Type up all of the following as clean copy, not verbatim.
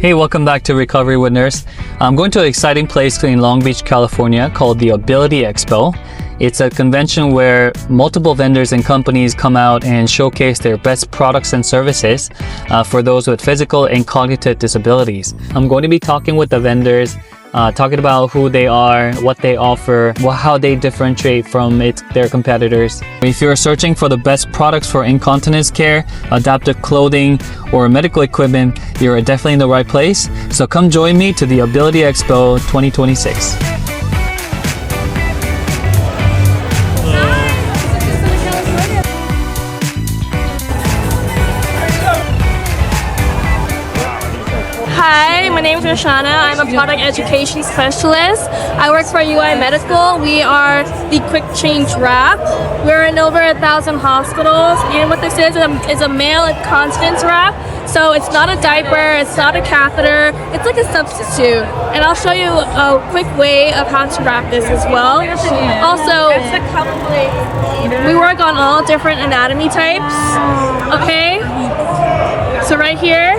Hey, welcome back to Recovery with Nurse. I'm going to an exciting place in Long Beach, California called the Ability Expo. It's a convention where multiple vendors and companies come out and showcase their best products and services for those with physical and cognitive disabilities. I'm going to be talking with the vendors, talking about who they are, what they offer, how they differentiate from their competitors. If you're searching for the best products for incontinence care, adaptive clothing, or medical equipment, you're definitely in the right place. So come join me to the Ability Expo 2026. Hi, my name is Roshana. I'm a product education specialist. I work for UI Medical. We are the QuickChange wrap. We're in over 1,000 hospitals, and what this is a male incontinence wrap. So it's not a diaper, it's not a catheter, it's like a substitute. And I'll show you a quick way of how to wrap this as well. Also, we work on all different anatomy types. Okay? So right here,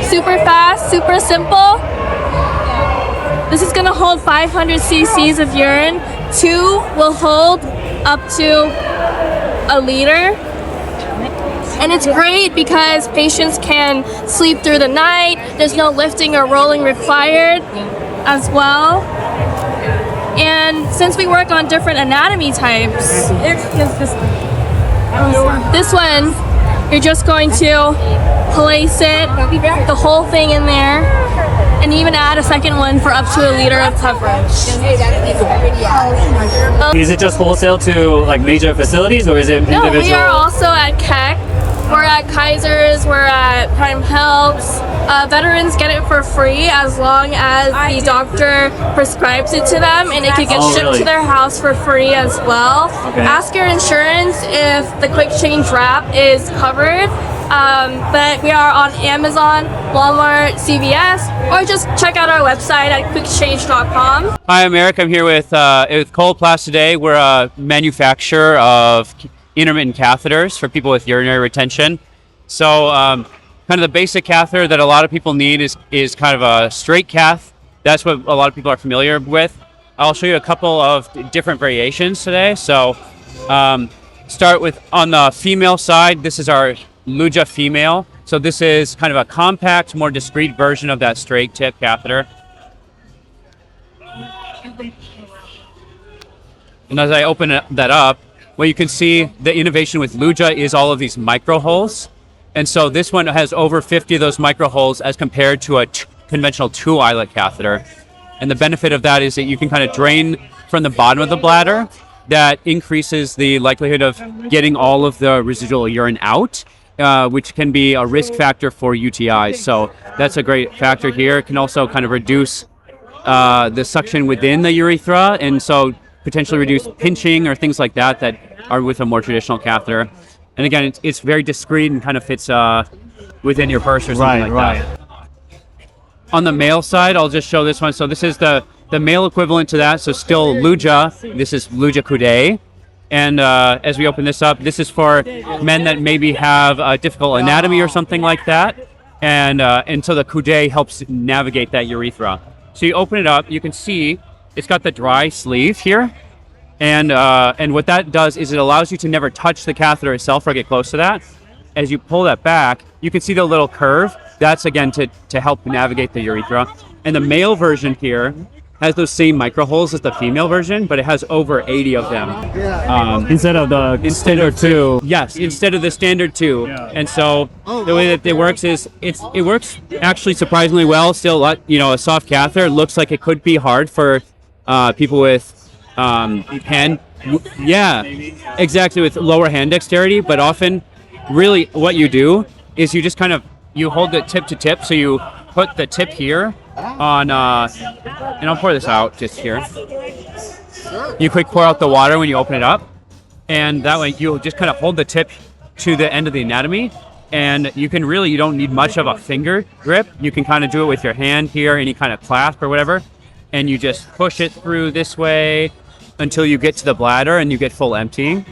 super fast, super simple. This is gonna hold 500 cc's of urine. 2 will hold up to a liter. And it's great because patients can sleep through the night. There's no lifting or rolling required as well. And since we work on different anatomy types, this one, you're just going to place it, the whole thing in there, and even add a second one for up to a liter of coverage. Is it just wholesale to like major facilities, or is it individual? No, we are also at Keck. We're at Kaiser's, we're at Prime Health's. Veterans get it for free as long as the doctor prescribes it to them, and it can get shipped to their house for free as well. Okay. Ask your insurance if the QuickChange wrap is covered. But we are on Amazon, Walmart, CVS, or just check out our website at quickchange.com. Hi, I'm Eric. I'm here with Coloplast today. We're a manufacturer of intermittent catheters for people with urinary retention. So kind of the basic catheter that a lot of people need is kind of a straight cath. That's what a lot of people are familiar with. I'll show you a couple of different variations today. So start with on the female side, this is our Luja Female. So this is kind of a compact, more discreet version of that straight tip catheter. And as I open that up, well, you can see the innovation with Luja is all of these micro holes. And so this one has over 50 of those micro holes as compared to a conventional 2-eyelet catheter. And the benefit of that is that you can kind of drain from the bottom of the bladder. That increases the likelihood of getting all of the residual urine out, which can be a risk factor for UTIs. So that's a great factor here. It can also kind of reduce the suction within the urethra, and so potentially reduce pinching or things like that are with a more traditional catheter. And again, it's very discreet and kind of fits within your purse or something that. On the male side, I'll just show this one. So this is the male equivalent to that. So still Luja. This is Luja Coude. And as we open this up, this is for men that maybe have a difficult anatomy or something like that. And so the Coude helps navigate that urethra. So you open it up, you can see it's got the dry sleeve here. And what that does is it allows you to never touch the catheter itself or get close to that. As you pull that back, you can see the little curve. That's, again, to help navigate the urethra. And the male version here has those same micro holes as the female version, but it has over 80 of them. Instead of the standard 2. Yes, instead of the standard 2. Yeah. And so the way that it works is it works actually surprisingly well. Still, a soft catheter. It looks like it could be hard for people with hand. Yeah, exactly, with lower hand dexterity. But often, really, what you do is you just kind of hold it tip to tip. So you put the tip here on, and I'll pour this out just here. You quick pour out the water when you open it up, and that way you'll just kind of hold the tip to the end of the anatomy, and you don't need much of a finger grip. You can kind of do it with your hand here, any kind of clasp or whatever, and you just push it through this way until you get to the bladder and you get full emptying.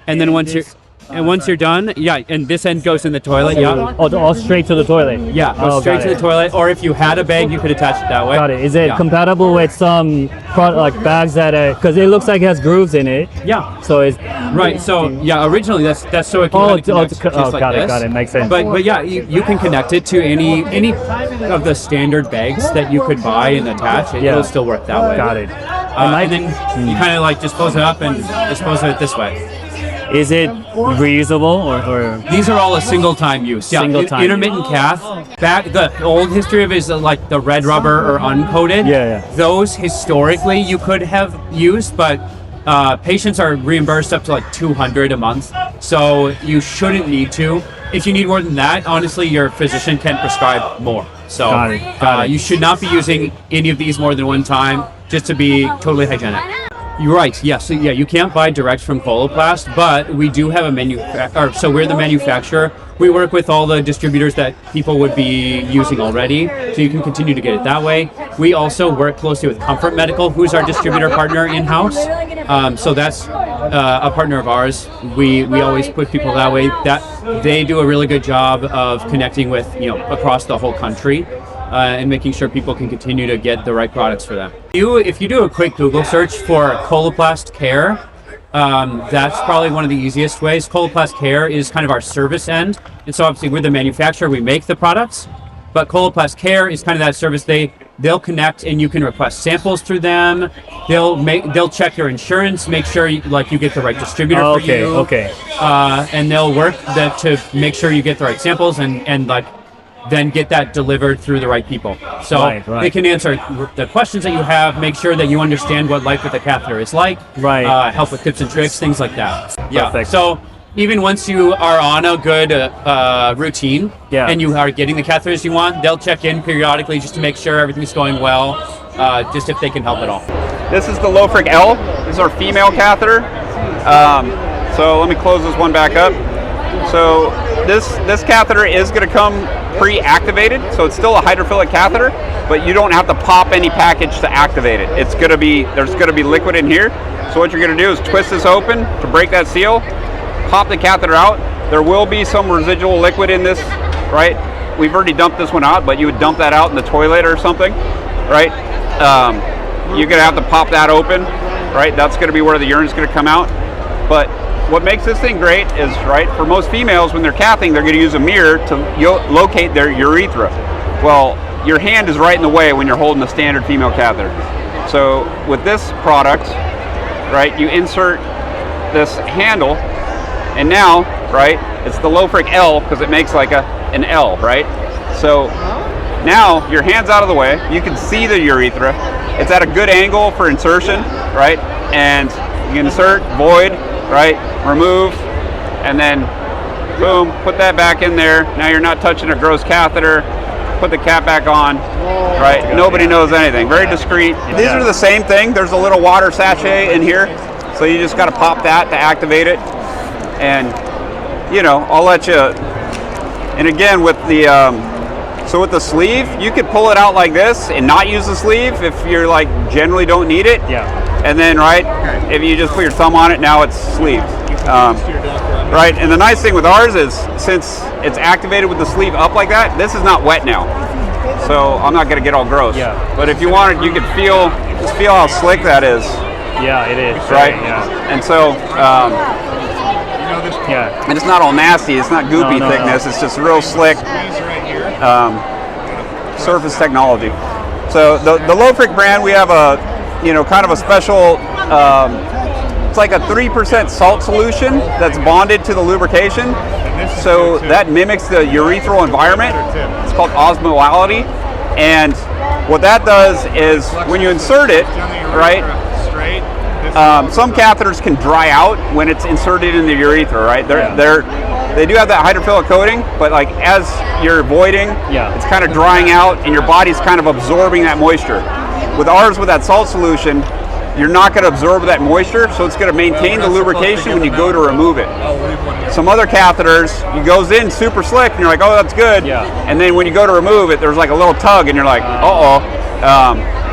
And then once you're And once you're done, and this end goes in the toilet, all straight to the toilet. Yeah, goes straight to the toilet. Or if you had a bag, you could attach it that way. Got it. Is it compatible with some bags that because it looks like it has grooves in it? Yeah. So it's right. So originally that's so it can got it. Makes sense. But yeah, you can connect it to any of the standard bags that you could buy and attach. It'll still work that way. Got it. And then you kind of like just close it up and dispose of it this way. Is it reusable or? These are all a single time use. Yeah, intermittent cath. Back the old history of it is like the red rubber or uncoated. Yeah. Those historically you could have used, but patients are reimbursed up to like $200 a month, so you shouldn't need to. If you need more than that, honestly, your physician can prescribe more. So Got it. You should not be using any of these more than one time, just to be totally hygienic. You're right. Yes. Yeah, you can't buy direct from Coloplast, but we do have a manufacturer. So we're the manufacturer. We work with all the distributors that people would be using already, so you can continue to get it that way. We also work closely with Comfort Medical, who's our distributor partner in-house. So that's a partner of ours. We always put people that way. That they do a really good job of connecting with across the whole country. And making sure people can continue to get the right products for them. If you do a quick Google search for Coloplast Care, that's probably one of the easiest ways. Coloplast Care is kind of our service end. And so obviously we're the manufacturer, we make the products, but Coloplast Care is kind of that service. They'll connect and you can request samples through them. They'll check your insurance, make sure you get the right distributor for you. Okay. And they'll work to make sure you get the right samples and then get that delivered through the right people. So they can answer the questions that you have, make sure that you understand what life with a catheter is like, help with tips and tricks, things like that. Yeah. Perfect. So even once you are on a good routine and you are getting the catheters you want, they'll check in periodically just to make sure everything's going well, just if they can help at all. This is the Lofric L. This is our female catheter. So let me close this one back up. So this catheter is going to come pre-activated, so it's still a hydrophilic catheter, but you don't have to pop any package to activate it. There's going to be liquid in here. So what you're going to do is twist this open to break that seal, pop the catheter out. There will be some residual liquid in this, right? We've already dumped this one out, but you would dump that out in the toilet or something, right? You're going to have to pop that open, right? That's going to be where the urine's going to come out. But what makes this thing great is, right, for most females, when they're cathing, they're going to use a mirror to locate their urethra. Well, your hand is right in the way when you're holding a standard female catheter. So with this product, right, you insert this handle, and now, right, it's the Lofric L because it makes like an L, right? So now your hand's out of the way, you can see the urethra. It's at a good angle for insertion, right? And you can insert, void, right, remove, and then boom, put that back in there. Now you're not touching a gross catheter. Put the cap back on, right? Nobody knows anything. Very discreet. These are the same thing. There's a little water sachet in here, so you just got to pop that to activate it. And I'll let you. And again, with the sleeve, you could pull it out like this and not use the sleeve if you're generally don't need it. Yeah. And then, right, if you just put your thumb on it, now it's sleeved. Right, and the nice thing with ours is, since it's activated with the sleeve up like that, this is not wet now. So I'm not going to get all gross. Yeah. But if you wanted, you could feel how slick that is. Yeah, it is. Right? Yeah. And so, and it's not all nasty. It's not goopy thickness. It's just real slick surface technology. So the Lofric brand, we have a kind of a special, it's like a 3% salt solution that's bonded to the lubrication. So that mimics the urethral environment. It's called osmolality. And what that does is when you insert it, right, some catheters can dry out when it's inserted in the urethra, right? They do have that hydrophilic coating, but as you're voiding, it's kind of drying out and your body's kind of absorbing that moisture. With ours, with that salt solution, you're not going to absorb that moisture, so it's going to maintain the lubrication when you go to remove it. Some other catheters, it goes in super slick, and you're like, oh, that's good. And then when you go to remove it, there's like a little tug, and you're like, uh-oh.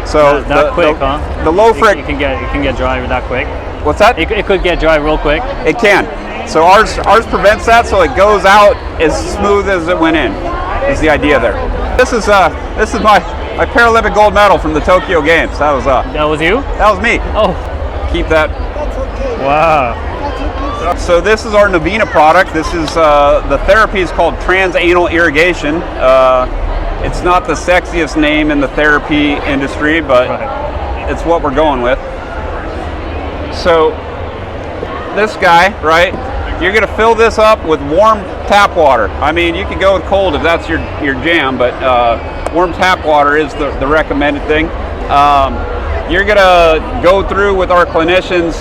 So that quick, huh? The Lofric, it can get dry that quick. What's that? It could get dry real quick. It can. So ours prevents that, so it goes out as smooth as it went in. Is the idea there. This is my Paralympic gold medal from the Tokyo Games. That was That was you? That was me. Oh, Keep that. wow. So this is our Navina product. This is the therapy is called transanal irrigation. It's not the sexiest name in the therapy industry, but it's what we're going with. So this guy, right? You're going to fill this up with warm tap water. I mean, you could go with cold if that's your jam, but warm tap water is the recommended thing. You're going to go through with our clinicians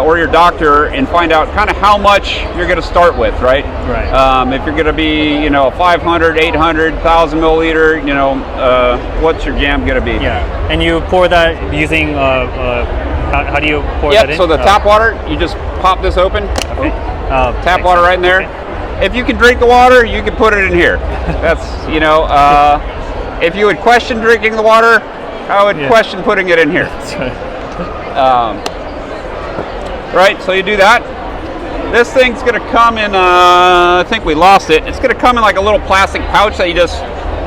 or your doctor and find out kind of how much you're going to start with, right? Right. If you're going to be, 500, 800, 1,000 milliliter, what's your jam going to be? Yeah. And you pour that using, how do you pour that in? So the tap water, you just pop this open. Okay. Tap water right in there. Okay. If you can drink the water, you can put it in here. That's, if you would question drinking the water, I would question putting it in here. Right, so you do that. This thing's going to come in, I think we lost it. It's going to come in like a little plastic pouch that you just,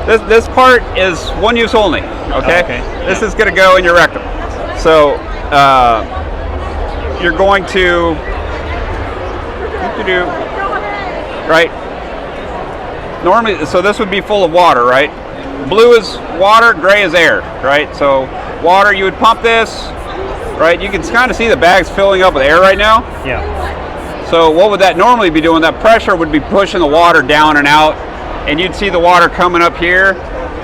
this part is one use only, okay? This is going to go in your rectum. So you're going to, right? Normally, so this would be full of water, right? Blue is water, gray is air, right? So water, you would pump this, right? You can kind of see the bag's filling up with air right now. Yeah. So what would that normally be doing? That pressure would be pushing the water down and out, and you'd see the water coming up here,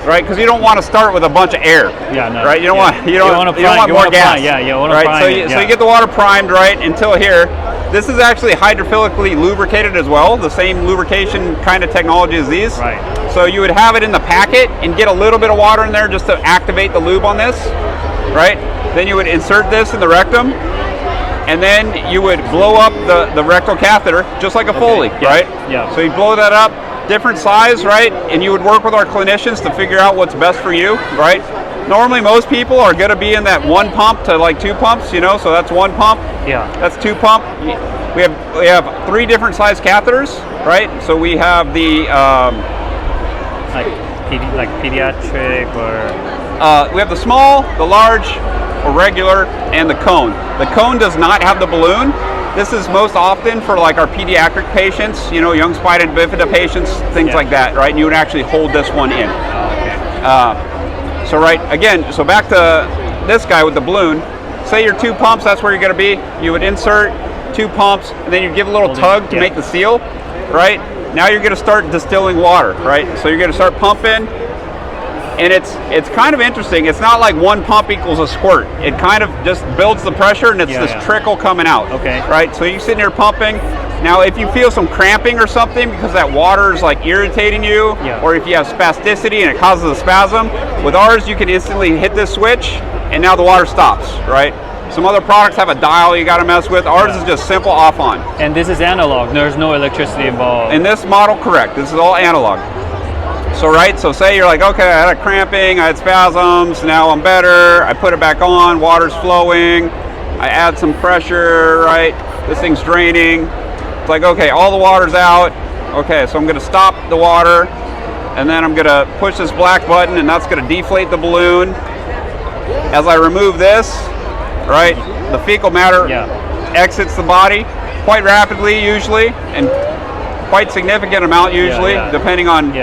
right? Because you don't want to start with a bunch of air. Yeah, no. Right? You don't want more gas. Yeah, you want to right? prime So you get the water primed right until here. This is actually hydrophilically lubricated as well, the same lubrication kind of technology as these. Right. So you would have it in the packet and get a little bit of water in there just to activate the lube on this, right? Then you would insert this in the rectum, and then you would blow up the rectal catheter just like a Foley, right? Yeah. So you blow that up, different size, right? And you would work with our clinicians to figure out what's best for you, right? Normally most people are going to be in that 1 pump to like 2 pumps, so that's 1 pump. Yeah. That's 2 pump. We have 3 different size catheters, right? So we have the like pediatric or we have the small, the large, or regular, and the cone. The cone does not have the balloon. This is most often for like our pediatric patients, young spina bifida patients, things like that, right? And you would actually hold this one in. So right, again, so back to this guy with the balloon. Say your 2 pumps, that's where you're gonna be. You would insert 2 pumps, and then you give a little tug to make the seal, right? Now you're gonna start distilling water, right? So you're gonna start pumping, and it's kind of interesting. It's not like 1 pump equals a squirt. It kind of just builds the pressure, and it's this trickle coming out. Okay. Right. So you're sitting here pumping. Now, if you feel some cramping or something because that water is like irritating you, or if you have spasticity and it causes a spasm, with ours you can instantly hit this switch, and now the water stops. Right. Some other products have a dial you got to mess with. Ours is just simple off on. And this is analog. There's no electricity involved. In this model, correct. This is all analog. So right, so say you're like, okay, I had a cramping, I had spasms, now I'm better, I put it back on, water's flowing, I add some pressure, right, this thing's draining. It's like, okay, all the water's out, okay, so I'm gonna stop the water, and then I'm gonna push this black button, and that's gonna deflate the balloon. As I remove this, right, the fecal matter exits the body quite rapidly usually, and quite significant amount usually, depending on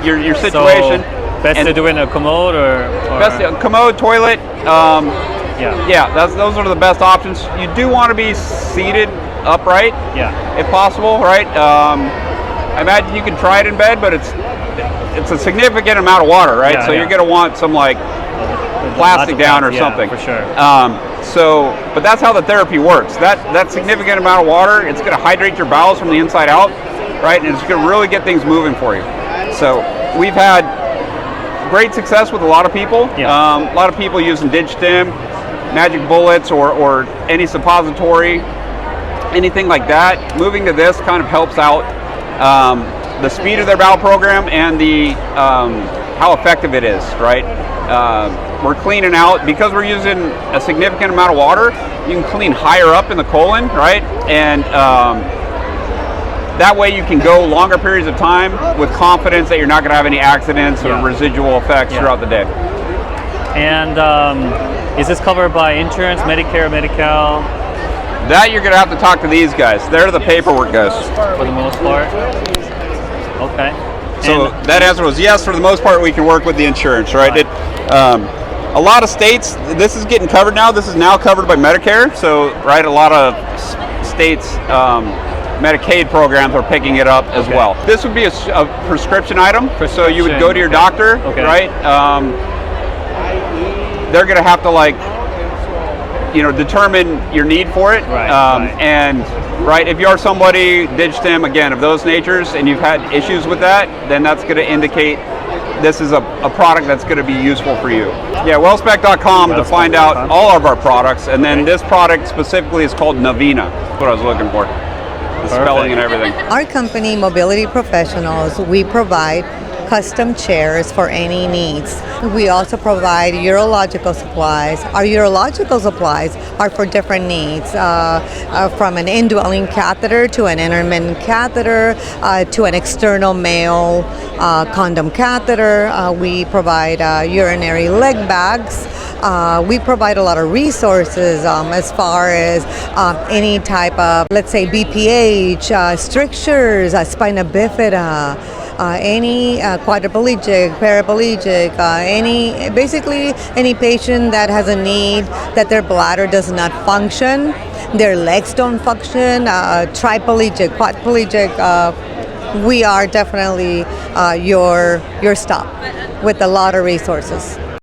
your situation. So best to do in a commode or best commode, toilet. Those are the best options. You do want to be seated upright, if possible, right? I imagine you can try it in bed, but it's a significant amount of water, right? So you're going to want some like plastic down or something. For sure. But that's how the therapy works. That significant amount of water, it's going to hydrate your bowels from the inside out, right? And it's going to really get things moving for you. So we've had great success with a lot of people. A lot of people using DigStim, magic bullets, or any suppository, anything like that. Moving to this kind of helps out the speed of their bowel program and the how effective it is, right? We're cleaning out, because we're using a significant amount of water, you can clean higher up in the colon, right? And That way you can go longer periods of time with confidence that you're not going to have any accidents or residual effects throughout the day. And is this covered by insurance, Medicare, Medi-Cal? That you're going to have to talk to these guys. They're the paperwork guys. For the most part? Okay. So that answer was yes, for the most part we can work with the insurance, right? A lot of states, this is getting covered now. This is now covered by Medicare. So, right, a lot of states, Medicaid programs are picking it up as well. This would be a prescription item. So you would go to your doctor, right? They're going to have to determine your need for it. And if you're somebody, digitem, again, of those natures, and you've had issues with that, then that's going to indicate this is a product that's going to be useful for you. Yeah, Wellspect.com to find out all of our products, and then this product specifically is called Navina. That's what I was looking for. The spelling and everything. Our company, Mobility Professionals, we provide custom chairs for any needs. We also provide urological supplies. Our urological supplies are for different needs, from an indwelling catheter to an intermittent catheter to an external male condom catheter. We provide urinary leg bags. We provide a lot of resources as far as any type of, let's say, BPH, strictures, spina bifida, any quadriplegic, paraplegic, basically any patient that has a need that their bladder does not function, their legs don't function, triplegic, quadriplegic, we are definitely your stop with a lot of resources.